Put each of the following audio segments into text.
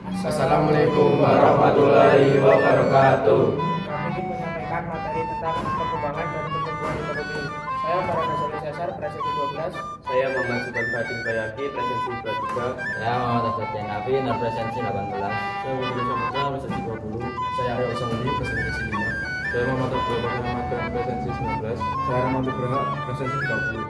Assalamualaikum warahmatullahi wabarakatuh. Kami ingin menyampaikan materi tentang perkembangan dan pertumbuhan ekonomi. Saya Farhan Soleh Cesar, Presensi 12. Saya Muhammad Subhan Fatin Bayaki, Presensi 23. Saya Muhammad Azhar Nabi, Presensi 18. Saya Muhammad Syamsa, Presensi 20. Saya Aryo Samudi, Presensi 5. Saya Muhammad Abdul Rahman, Presensi 19. Saya Rahmat Nugraha, Presensi 30.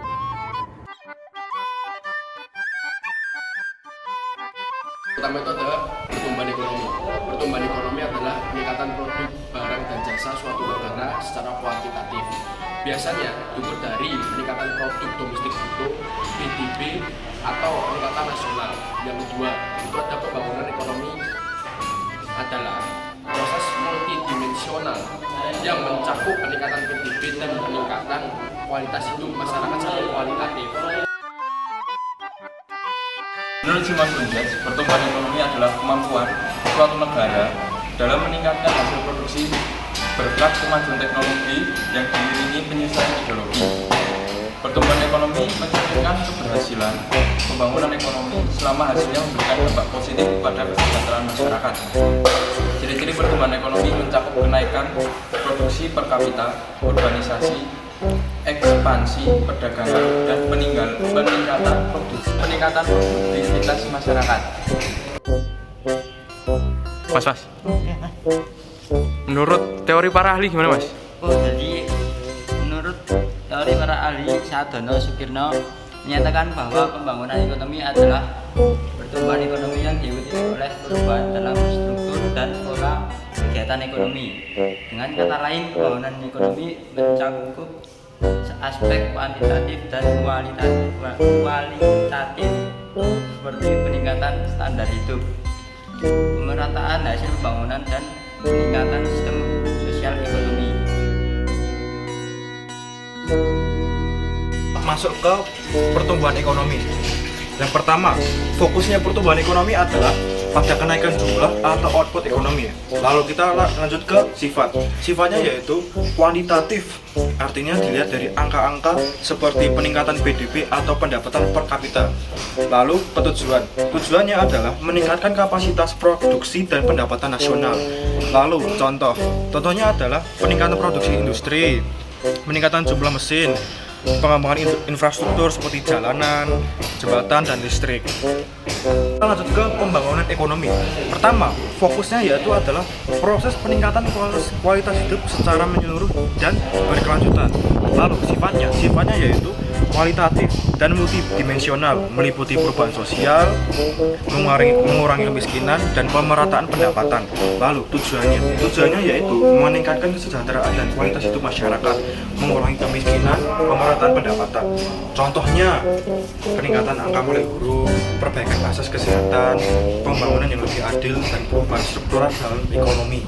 Pertama itu adalah pertumbuhan ekonomi. Pertumbuhan ekonomi adalah peningkatan produk, barang, dan jasa suatu negara secara kuantitatif. Biasanya diukur dari peningkatan produk domestik bruto, PDB, atau peningkatan nasional. Yang kedua, itu ada pembangunan ekonomi adalah proses multidimensional yang mencakup peningkatan PDB dan peningkatan kualitas hidup masyarakat secara kualitatif. Menurut Simon Bunjats, pertumbuhan ekonomi adalah kemampuan suatu negara dalam meningkatkan hasil produksi berkat kemajuan teknologi yang diiringi penyusunan ideologi. Pertumbuhan ekonomi mencerminkan keberhasilan pembangunan ekonomi selama hasilnya memberikan dampak positif pada kesejahteraan masyarakat. Ciri-ciri pertumbuhan ekonomi mencakup kenaikan produksi per kapita, urbanisasi, ekspansi perdagangan, dan peningkatan produktivitas masyarakat. Mas, menurut teori para ahli gimana, Mas? Jadi menurut teori para ahli, Sadono Sukirno menyatakan bahwa pembangunan ekonomi adalah pertumbuhan ekonomi yang diikuti oleh perubahan dalam struktur dan pola kegiatan ekonomi. Dengan kata lain, pembangunan ekonomi mencakup aspek kuantitatif dan kualitatif seperti peningkatan standar hidup, pemerataan hasil pembangunan, dan peningkatan sistem sosial ekonomi. Masuk ke pertumbuhan ekonomi. Yang pertama, fokusnya pertumbuhan ekonomi adalah pada kenaikan jumlah atau output ekonomi. Lalu kita lanjut ke sifat. Sifatnya yaitu kuantitatif, artinya dilihat dari angka-angka seperti peningkatan PDB atau pendapatan per kapita. Lalu petujuan. Tujuannya adalah meningkatkan kapasitas produksi dan pendapatan nasional. Lalu contohnya adalah peningkatan produksi industri, peningkatan jumlah mesin, pengembangan infrastruktur seperti jalanan, jembatan, dan listrik. Kita lanjut ke pembangunan ekonomi. Pertama, fokusnya yaitu adalah proses peningkatan kualitas hidup secara menyeluruh dan berkelanjutan. Lalu sifatnya yaitu kualitatif dan multidimensional, meliputi perubahan sosial, mengurangi kemiskinan, dan pemerataan pendapatan. Lalu tujuannya yaitu meningkatkan kesejahteraan dan kualitas hidup masyarakat, mengurangi kemiskinan, pemerataan pendapatan. Contohnya peningkatan angka mulai huruf, perbaikan akses kesehatan, pembangunan yang lebih adil, dan perubahan struktural dalam ekonomi.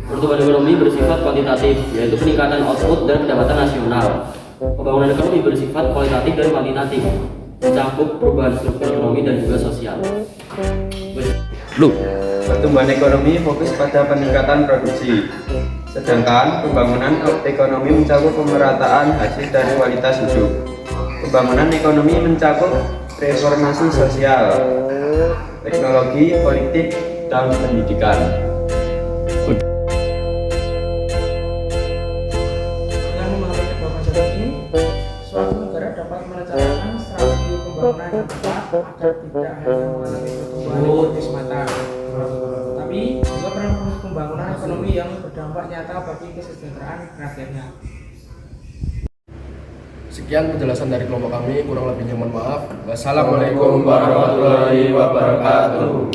Pertumbuhan ekonomi bersifat kuantitatif, yaitu peningkatan output dan pendapatan nasional. Pembangunan ekonomi bersifat kualitatif dan kuantitatif, mencakup perubahan struktur ekonomi dan juga sosial. Pertumbuhan ekonomi fokus pada peningkatan produksi, sedangkan pembangunan ekonomi mencakup pemerataan hasil dan kualitas hidup. Pembangunan ekonomi mencakup reformasi sosial, teknologi, politik, dan pendidikan. Dengan memahami kedua konsep ini, suatu negara dapat merencanakan strategi pembangunan yang tepat agar tidak hanya mengalami pertumbuhan ekonomi semata, tapi juga pembangunan ekonomi yang berdampak nyata bagi kesejahteraan rakyatnya. Sekian penjelasan dari kelompok kami, kurang lebihnya mohon maaf. Wassalamualaikum warahmatullahi wabarakatuh.